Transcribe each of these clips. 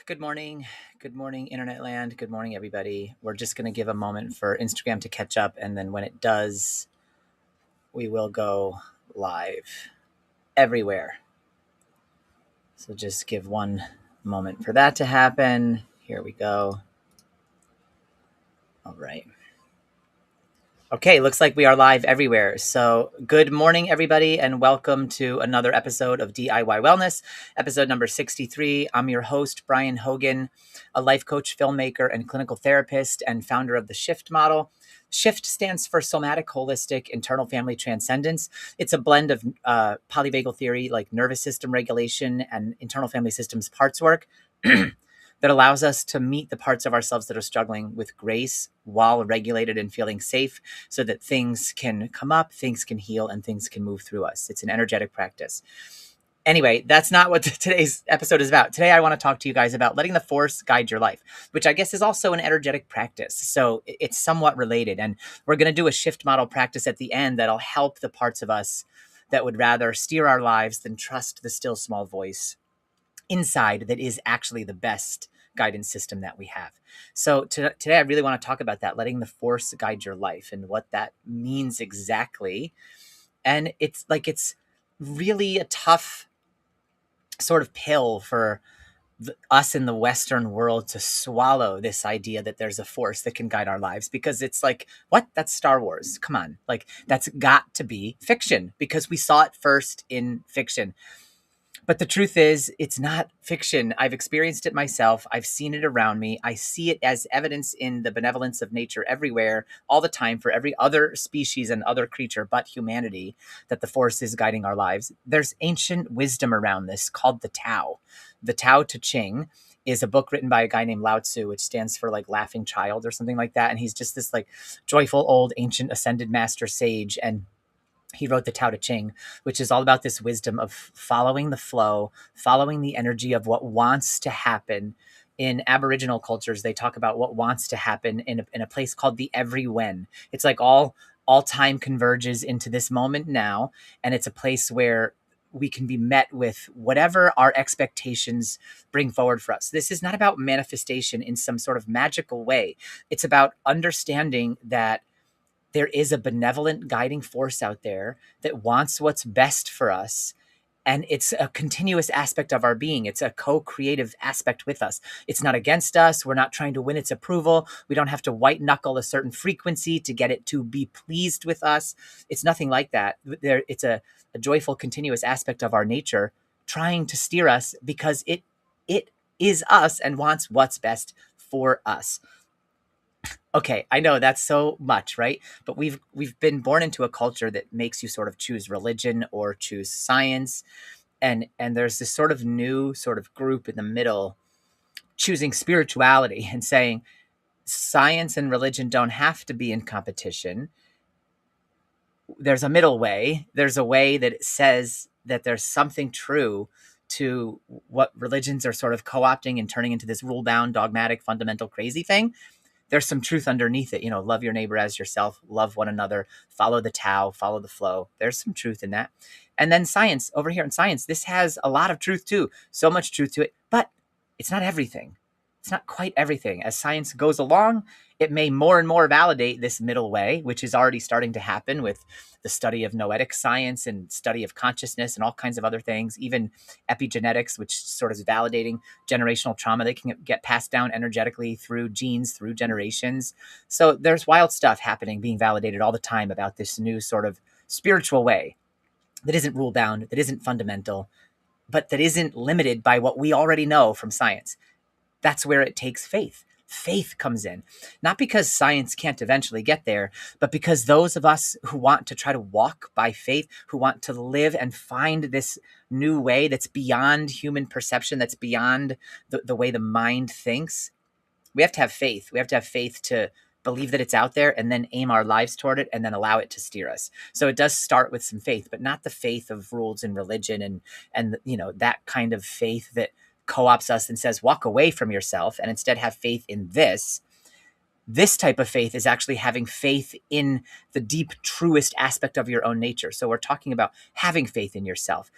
Good morning. Good morning, Internet land. Good morning, everybody. We're just going to give a moment for Instagram to catch up. And then when it does, we will go live everywhere. So just give one moment for that to happen. Here we go. All right. Okay, looks like we are live everywhere. So, good morning, everybody, and welcome to another episode of DIY Wellness, episode number 63. I'm your host, Brian Hogan, a life coach, filmmaker, and clinical therapist, and founder of the S.H.I.F.T model. S.H.I.F.T stands for Somatic Holistic Internal Family Transcendence. It's a blend of polyvagal theory, like nervous system regulation and internal family systems parts work. That allows us to meet the parts of ourselves that are struggling with grace while regulated and feeling safe so that things can come up, things can heal, and things can move through us. It's an energetic practice. Anyway, that's not what today's episode is about. Today, I want to talk to you guys about letting the force guide your life, which I guess is also an energetic practice. So it's somewhat related. And we're going to do a S.H.I.F.T model practice at the end that'll help the parts of us that would rather steer our lives than trust the still small voice inside that is actually the best guidance system that we have. So today I really want to talk about that, letting the force guide your life and what that means exactly. And it's really a tough sort of pill for us in the Western world to swallow, this idea that there's a force that can guide our lives, because it's like, what? That's Star Wars. Come on. Like, that's got to be fiction because we saw it first in fiction. But the truth is, it's not fiction. I've experienced it myself. I've seen it around me. I see it as evidence in the benevolence of nature everywhere, all the time, for every other species and other creature but humanity, that the force is guiding our lives. There's ancient wisdom around this called the Tao. The Tao Te Ching is a book written by a guy named Lao Tzu, which stands for like laughing child or something like that. And he's just this like joyful old ancient ascended master sage. And he wrote the Tao Te Ching, which is all about this wisdom of following the flow, following the energy of what wants to happen. In Aboriginal cultures, they talk about what wants to happen in a place called the every when. It's like all time converges into this moment now, and it's a place where we can be met with whatever our expectations bring forward for us. This is not about manifestation in some sort of magical way. It's about understanding that there is a benevolent guiding force out there that wants what's best for us. And it's a continuous aspect of our being. It's a co-creative aspect with us. It's not against us. We're not trying to win its approval. We don't have to white knuckle a certain frequency to get it to be pleased with us. It's nothing like that. It's a joyful, continuous aspect of our nature trying to steer us because it is us and wants what's best for us. Okay, I know that's so much, right? But we've been born into a culture that makes you sort of choose religion or choose science, and there's this sort of new sort of group in the middle choosing spirituality and saying science and religion don't have to be in competition. There's a middle way. There's a way that says that there's something true to what religions are sort of co-opting and turning into this rule-bound, dogmatic, fundamental, crazy thing. There's some truth underneath it. Love your neighbor as yourself, love one another, follow the Tao, follow the flow. There's some truth in that. And then science, over here in science, this has a lot of truth too. So much truth to it, but it's not everything. It's not quite everything. As science goes along, it may more and more validate this middle way, which is already starting to happen with the study of noetic science and study of consciousness and all kinds of other things, even epigenetics, which sort of is validating generational trauma that can get passed down energetically through genes, through generations. So there's wild stuff happening, being validated all the time about this new sort of spiritual way that isn't rule bound, that isn't fundamental, but that isn't limited by what we already know from science. That's where it takes faith. Faith comes in, not because science can't eventually get there, but because those of us who want to try to walk by faith, who want to live and find this new way that's beyond human perception, that's beyond the way the mind thinks, we have to have faith. We have to have faith to believe that it's out there and then aim our lives toward it and then allow it to steer us. So it does start with some faith, but not the faith of rules and religion and that kind of faith that co-opts us and says, walk away from yourself and instead have faith in this. This type of faith is actually having faith in the deep, truest aspect of your own nature. So we're talking about having faith in yourself,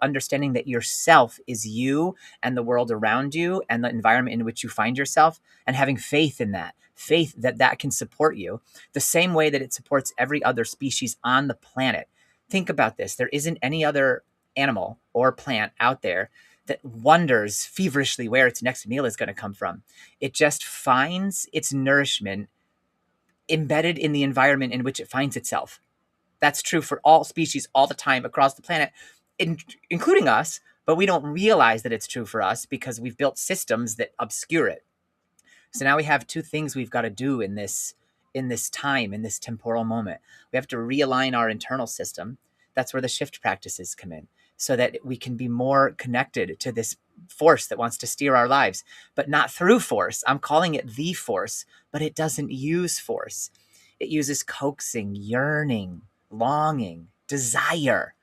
understanding that yourself is you and the world around you and the environment in which you find yourself, and having faith in that, faith that that can support you the same way that it supports every other species on the planet. Think about this. There isn't any other animal or plant out there that wonders feverishly where its next meal is going to come from. It just finds its nourishment embedded in the environment in which it finds itself. That's true for all species all the time across the planet, including us, but we don't realize that it's true for us because we've built systems that obscure it. So now we have two things we've got to do in this time, in this temporal moment. We have to realign our internal system. That's where the shift practices come in, so that we can be more connected to this force that wants to steer our lives, but not through force. I'm calling it the force, but it doesn't use force. It uses coaxing, yearning, longing, desire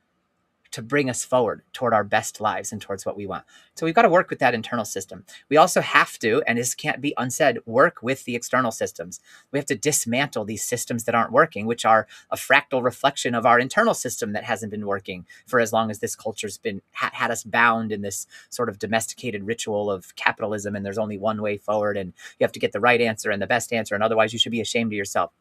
to bring us forward toward our best lives and towards what we want. So we've got to work with that internal system. We also have to, and this can't be unsaid, work with the external systems. We have to dismantle these systems that aren't working, which are a fractal reflection of our internal system that hasn't been working for as long as this culture's been had us bound in this sort of domesticated ritual of capitalism, and there's only one way forward, and you have to get the right answer and the best answer, and otherwise you should be ashamed of yourself.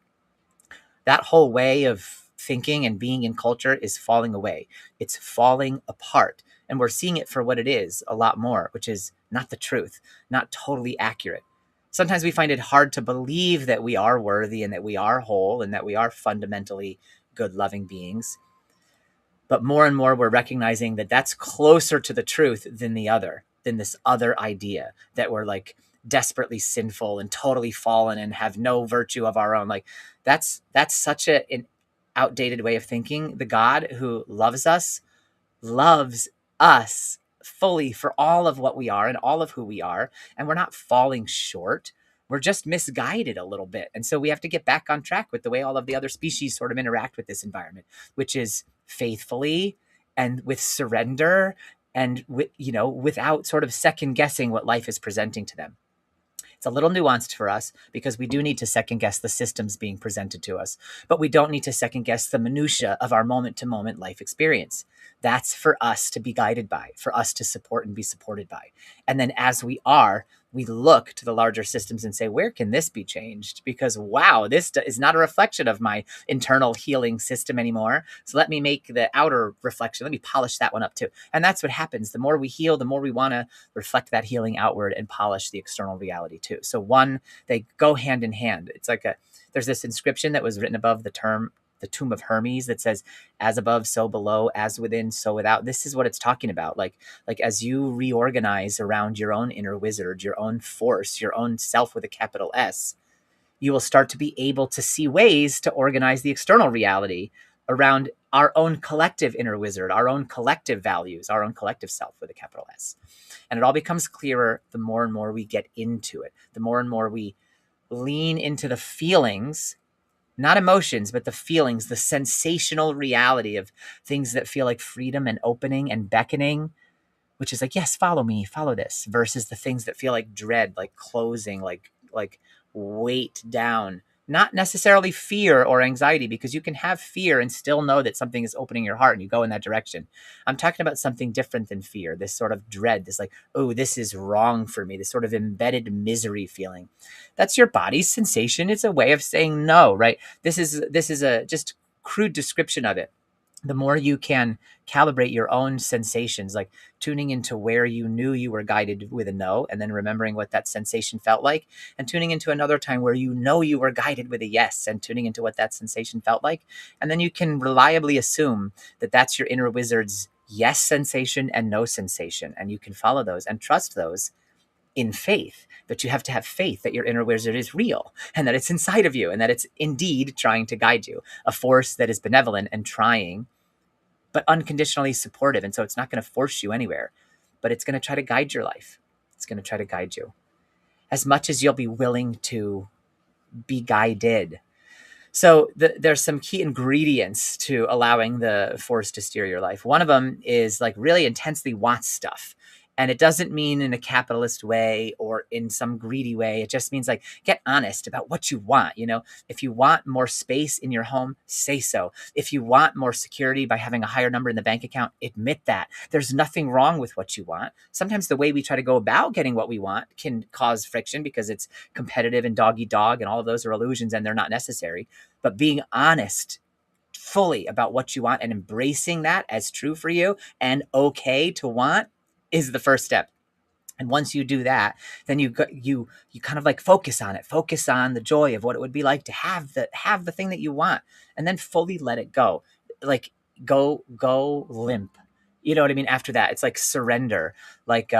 That whole way of thinking and being in culture is falling away. It's falling apart. And we're seeing it for what it is a lot more, which is not the truth, not totally accurate. Sometimes we find it hard to believe that we are worthy and that we are whole and that we are fundamentally good, loving beings. But more and more, we're recognizing that that's closer to the truth than this other idea that we're like desperately sinful and totally fallen and have no virtue of our own. Like that's such an outdated way of thinking. The God who loves us fully for all of what we are and all of who we are. And we're not falling short. We're just misguided a little bit. And so we have to get back on track with the way all of the other species sort of interact with this environment, which is faithfully and with surrender and without sort of second guessing what life is presenting to them. It's a little nuanced for us because we do need to second guess the systems being presented to us, but we don't need to second guess the minutia of our moment to moment life experience. That's for us to be guided by, for us to support and be supported by. And then as we look to the larger systems and say, where can this be changed? Because wow, this is not a reflection of my internal healing system anymore. So let me make the outer reflection. Let me polish that one up too. And that's what happens. The more we heal, the more we want to reflect that healing outward and polish the external reality too. So they go hand in hand. It's like there's this inscription that was written above the tomb of Hermes that says, as above, so below, as within, so without. This is what it's talking about. Like as you reorganize around your own inner wizard, your own force, your own self with a capital S, you will start to be able to see ways to organize the external reality around our own collective inner wizard, our own collective values, our own collective self with a capital S. And it all becomes clearer the more and more we get into it, the more and more we lean into the feelings, not emotions, but the feelings, the sensational reality of things that feel like freedom and opening and beckoning, which is like, yes, follow me, follow this, versus the things that feel like dread, like closing, like weight down. Not necessarily fear or anxiety, because you can have fear and still know that something is opening your heart and you go in that direction. I'm talking about something different than fear, this sort of dread, this like, oh, this is wrong for me, this sort of embedded misery feeling. That's your body's sensation. It's a way of saying no, right? This is a just crude description of it. The more you can calibrate your own sensations, like tuning into where you knew you were guided with a no, and then remembering what that sensation felt like, and tuning into another time where you know you were guided with a yes, and tuning into what that sensation felt like. And then you can reliably assume that that's your inner wizard's yes sensation and no sensation. And you can follow those and trust those in faith. But you have to have faith that your inner wizard is real and that it's inside of you and that it's indeed trying to guide you, a force that is benevolent and trying, but unconditionally supportive. And so it's not going to force you anywhere, but it's going to try to guide your life. It's going to try to guide you as much as you'll be willing to be guided. So there's some key ingredients to allowing the force to steer your life. One of them is like really intensely want stuff. And it doesn't mean in a capitalist way or in some greedy way. It just means like, get honest about what you want. You know, if you want more space in your home, say so. If you want more security by having a higher number in the bank account, admit that. There's nothing wrong with what you want. Sometimes the way we try to go about getting what we want can cause friction because it's competitive and dog eat dog, and all of those are illusions and they're not necessary. But being honest fully about what you want and embracing that as true for you and okay to want is the first step. And once you do that, then you kind of like focus on it, focus on the joy of what it would be like to have the thing that you want, and then fully let it go. Like go limp. You know what I mean? After that, it's like surrender. Like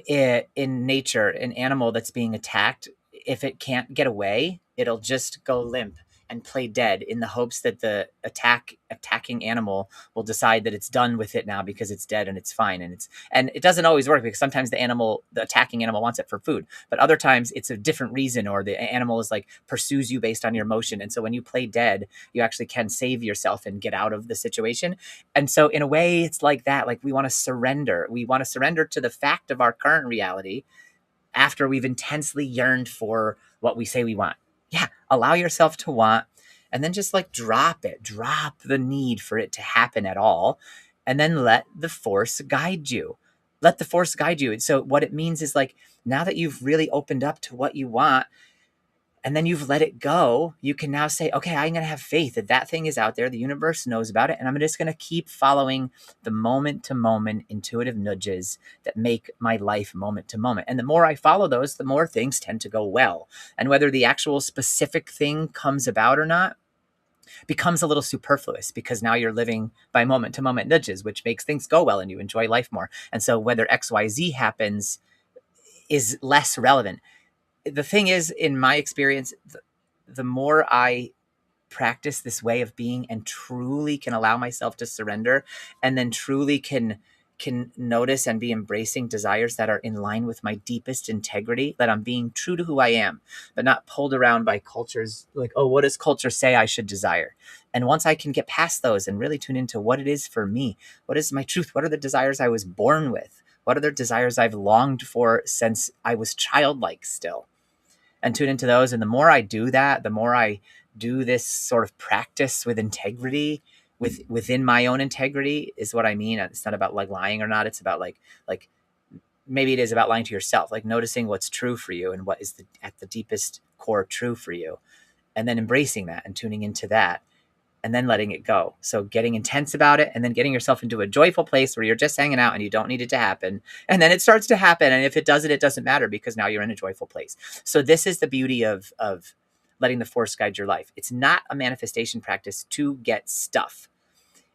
in nature, an animal that's being attacked, if it can't get away, it'll just go limp and play dead in the hopes that the attacking animal will decide that it's done with it now because it's dead and it's fine. And it doesn't always work, because sometimes the attacking animal wants it for food, but other times it's a different reason, or the animal is like pursues you based on your emotion. And so when you play dead, you actually can save yourself and get out of the situation. And so in a way, it's like that. Like we want to surrender. We want to surrender to the fact of our current reality after we've intensely yearned for what we say we want. Yeah, allow yourself to want, and then just like drop the need for it to happen at all, and then let the force guide you. Let the force guide you. And so what it means is like, now that you've really opened up to what you want, and then you've let it go, you can now say, okay, I'm going to have faith that that thing is out there. The universe knows about it. And I'm just going to keep following the moment to moment intuitive nudges that make my life moment to moment. And the more I follow those, the more things tend to go well. And whether the actual specific thing comes about or not becomes a little superfluous, because now you're living by moment to moment nudges, which makes things go well and you enjoy life more. And so whether XYZ happens is less relevant. The thing is, in my experience, the more I practice this way of being and truly can allow myself to surrender, and then truly can notice and be embracing desires that are in line with my deepest integrity, that I'm being true to who I am, but not pulled around by cultures like, oh, what does culture say I should desire? And once I can get past those and really tune into what it is for me, what is my truth? What are the desires I was born with? What are the desires I've longed for since I was childlike still? And tune into those. And the more I do that, the more I do this sort of practice with integrity, within my own integrity, is what I mean. It's not about like lying or not. It's about like maybe it is about lying to yourself, like noticing what's true for you and what is at the deepest core true for you, and then embracing that and tuning into that, and then letting it go. So getting intense about it, and then getting yourself into a joyful place where you're just hanging out and you don't need it to happen. And then it starts to happen. And if it doesn't, it doesn't matter, because now you're in a joyful place. So this is the beauty of letting the force guide your life. It's not a manifestation practice to get stuff.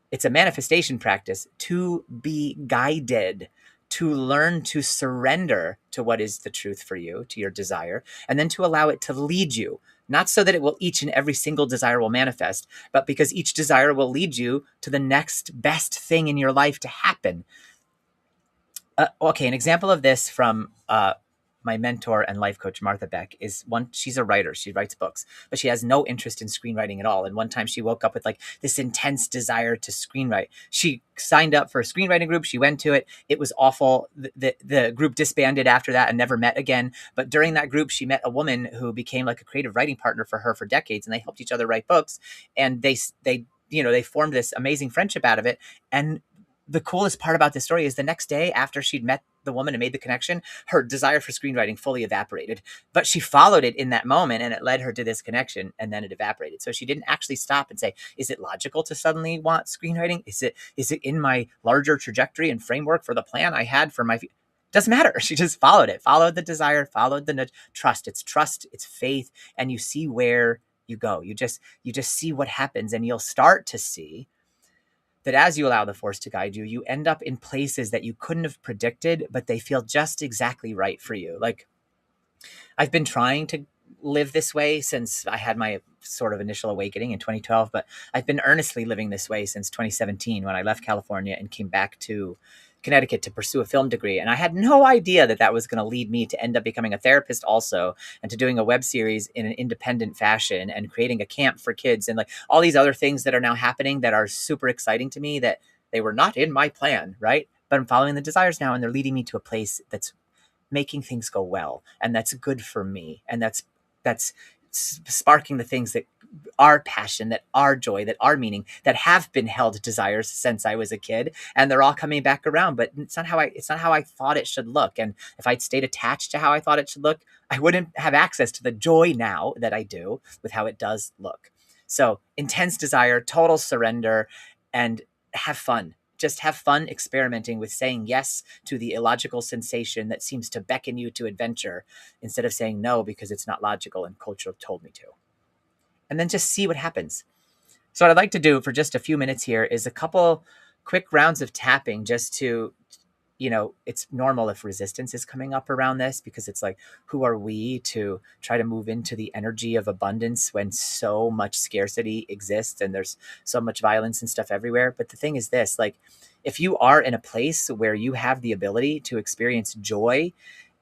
It's a manifestation practice to be guided, to learn to surrender to what is the truth for you, to your desire, and then to allow it to lead you. Not so that it will, each and every single desire will manifest, but because each desire will lead you to the next best thing in your life to happen. Okay, an example of this from my mentor and life coach, Martha Beck, is one. She's a writer. She writes books, but she has no interest in screenwriting at all. And one time she woke up with like this intense desire to screenwrite. She signed up for a screenwriting group. She went to it. It was awful. The group disbanded after that and never met again. But during that group, she met a woman who became like a creative writing partner for her for decades, and they helped each other write books. And they formed this amazing friendship out of it. And the coolest part about this story is the next day after she'd met the woman and made the connection, her desire for screenwriting fully evaporated. But she followed it in that moment, and it led her to this connection, and then it evaporated. So she didn't actually stop and say, is it logical to suddenly want screenwriting? Is it in my larger trajectory and framework for the plan I had for my doesn't matter. She just followed it, followed the desire, followed the nudge. Trust, it's faith, and you see where you go. You just see what happens, and you'll start to see that as you allow the force to guide you, you end up in places that you couldn't have predicted, but they feel just exactly right for you. Like, I've been trying to live this way since I had my sort of initial awakening in 2012, but I've been earnestly living this way since 2017, when I left California and came back to Connecticut to pursue a film degree. And I had no idea that was going to lead me to end up becoming a therapist also, and to doing a web series in an independent fashion, and creating a camp for kids, and like all these other things that are now happening that are super exciting to me, that they were not in my plan, right? but I'm following the desires now, and they're leading me to a place that's making things go well, and that's good for me, and that's sparking the things that are passion, that are joy, that are meaning, that have been held desires since I was a kid, and they're all coming back around. But it's not how I thought it should look. And if I'd stayed attached to how I thought it should look, I wouldn't have access to the joy now that I do with how it does look. So intense desire, total surrender, and have fun. Just have fun experimenting with saying yes to the illogical sensation that seems to beckon you to adventure, instead of saying no because it's not logical and culture told me to. And then just see what happens. So what I'd like to do for just a few minutes here is a couple quick rounds of tapping, just to, it's normal if resistance is coming up around this, because it's like, who are we to try to move into the energy of abundance when so much scarcity exists and there's so much violence and stuff everywhere? But the thing is this, like, if you are in a place where you have the ability to experience joy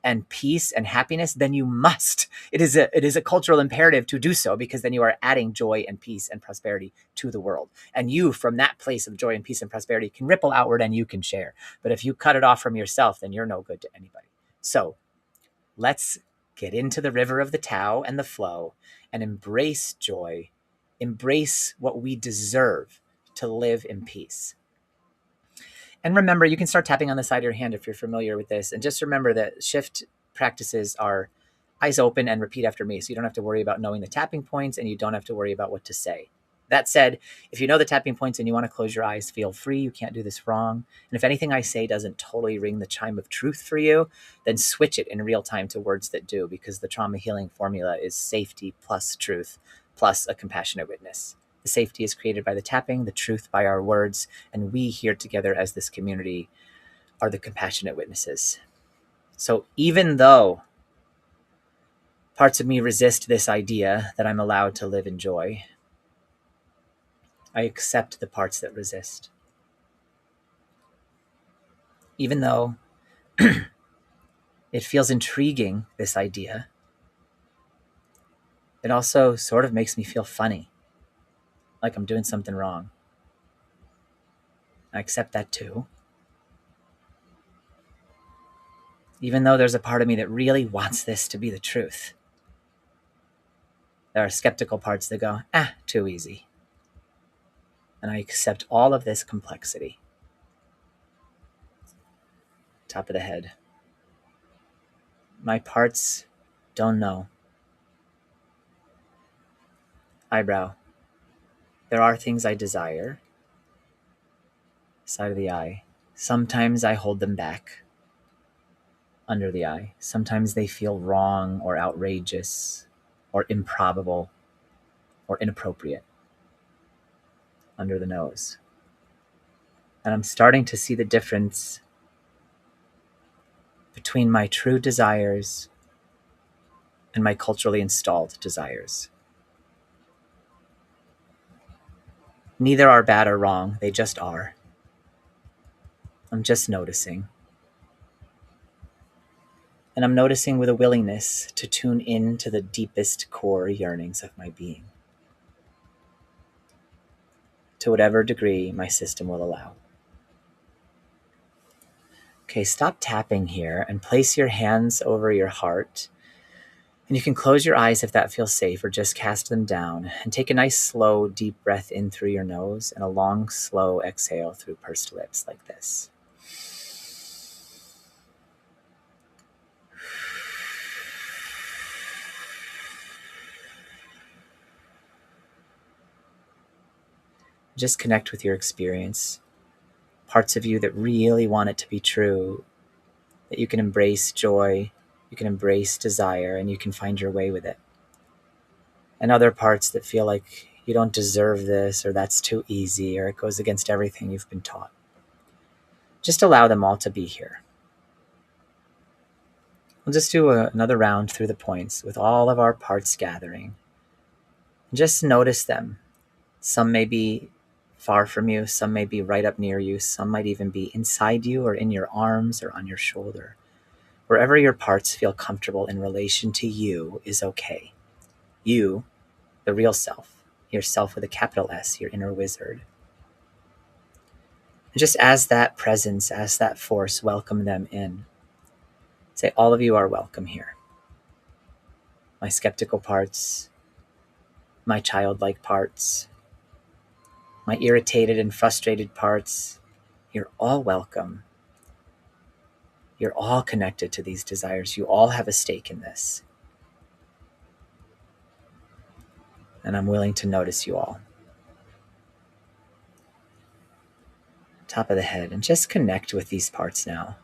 and peace and happiness, then you must. It is a cultural imperative to do so, because then you are adding joy and peace and prosperity to the world. And you, from that place of joy and peace and prosperity, can ripple outward and you can share. But if you cut it off from yourself, then you're no good to anybody. So let's get into the river of the Tao and the flow and embrace joy, embrace what we deserve to live in peace. And remember, you can start tapping on the side of your hand if you're familiar with this. And just remember that shift practices are eyes open and repeat after me. So you don't have to worry about knowing the tapping points, and you don't have to worry about what to say. That said, if you know the tapping points and you want to close your eyes, feel free. You can't do this wrong. And if anything I say doesn't totally ring the chime of truth for you, then switch it in real time to words that do, because the trauma healing formula is safety plus truth plus a compassionate witness. The safety is created by the tapping, the truth by our words, and we here together as this community are the compassionate witnesses. So even though parts of me resist this idea that I'm allowed to live in joy, I accept the parts that resist. Even though it feels intriguing, this idea, it also sort of makes me feel funny, like I'm doing something wrong. I accept that too. Even though there's a part of me that really wants this to be the truth, there are skeptical parts that go, too easy. And I accept all of this complexity. Top of the head. My parts don't know. Eyebrow. There are things I desire. Side of the eye. Sometimes I hold them back. Under the eye. Sometimes they feel wrong or outrageous or improbable or inappropriate. Under the nose. And I'm starting to see the difference between my true desires and my culturally installed desires. Neither are bad or wrong, they just are. I'm just noticing. And I'm noticing with a willingness to tune in to the deepest core yearnings of my being, to whatever degree my system will allow. Okay, stop tapping here and place your hands over your heart. And you can close your eyes if that feels safe, or just cast them down. And take a nice, slow, deep breath in through your nose and a long, slow exhale through pursed lips like this. Just connect with your experience. Parts of you that really want it to be true, that you can embrace joy, you can embrace desire, and you can find your way with it. And other parts that feel like you don't deserve this, or that's too easy, or it goes against everything you've been taught. Just allow them all to be here. We'll just do another round through the points with all of our parts gathering. Just notice them. Some may be far from you, some may be right up near you, some might even be inside you or in your arms or on your shoulder. Wherever your parts feel comfortable in relation to you is okay. You, the real self, yourself with a capital S, your inner wizard. And just as that presence, as that force, welcome them in. Say, all of you are welcome here. My skeptical parts, my childlike parts, my irritated and frustrated parts, you're all welcome. You're all connected to these desires. You all have a stake in this. And I'm willing to notice you all. Top of the head, and just connect with these parts now,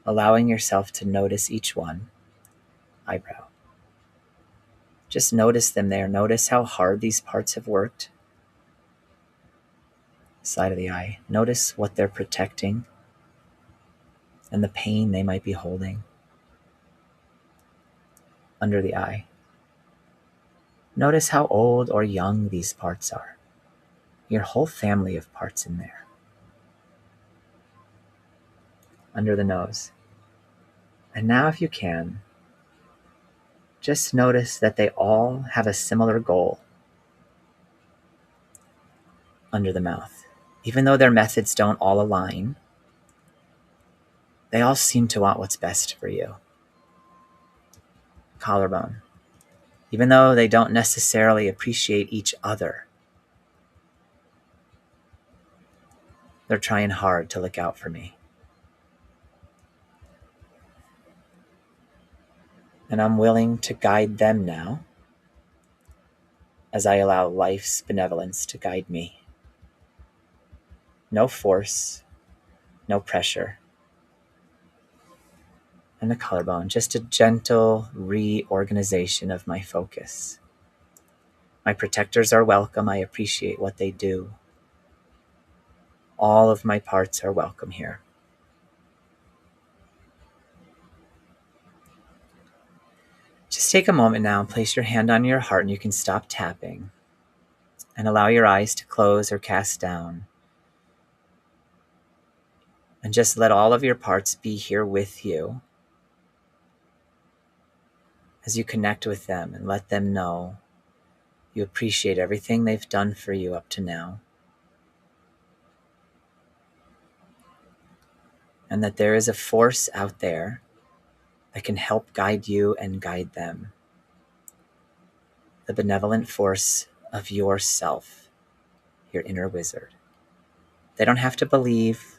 allowing yourself to notice each one. Eyebrow. Just notice them there. Notice how hard these parts have worked. Side of the eye. Notice what they're protecting and the pain they might be holding. Under the eye. Notice how old or young these parts are. Your whole family of parts in there. Under the nose. And now, if you can, just notice that they all have a similar goal. Under the mouth. Even though their methods don't all align, they all seem to want what's best for you. Collarbone. Even though they don't necessarily appreciate each other, they're trying hard to look out for me. And I'm willing to guide them now as I allow life's benevolence to guide me. No force, no pressure. And the collarbone, just a gentle reorganization of my focus. My protectors are welcome. I appreciate what they do. All of my parts are welcome here. Just take a moment now and place your hand on your heart, and you can stop tapping and allow your eyes to close or cast down. And just let all of your parts be here with you as you connect with them and let them know you appreciate everything they've done for you up to now. And that there is a force out there that can help guide you and guide them. The benevolent force of yourself, your inner wizard. They don't have to believe.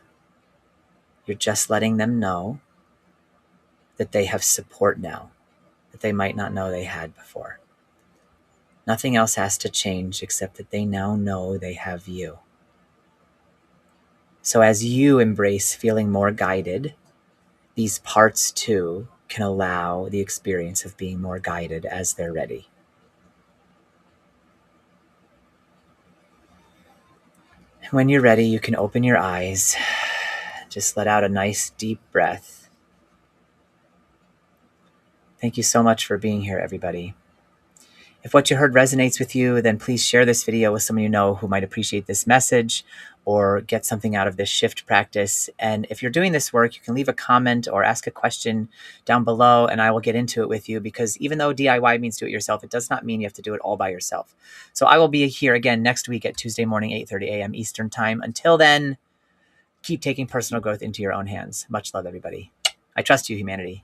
You're just letting them know that they have support now that they might not know they had before. Nothing else has to change except that they now know they have you. So as you embrace feeling more guided, these parts too can allow the experience of being more guided as they're ready. When you're ready, you can open your eyes. Just let out a nice deep breath. Thank you so much for being here, everybody. If what you heard resonates with you, then please share this video with someone you know who might appreciate this message or get something out of this shift practice. And if you're doing this work, you can leave a comment or ask a question down below, and I will get into it with you, because even though DIY means do it yourself, it does not mean you have to do it all by yourself. So I will be here again next week at Tuesday morning, 8:30 a.m. Eastern Time. Until then, keep taking personal growth into your own hands. Much love, everybody. I trust you, humanity.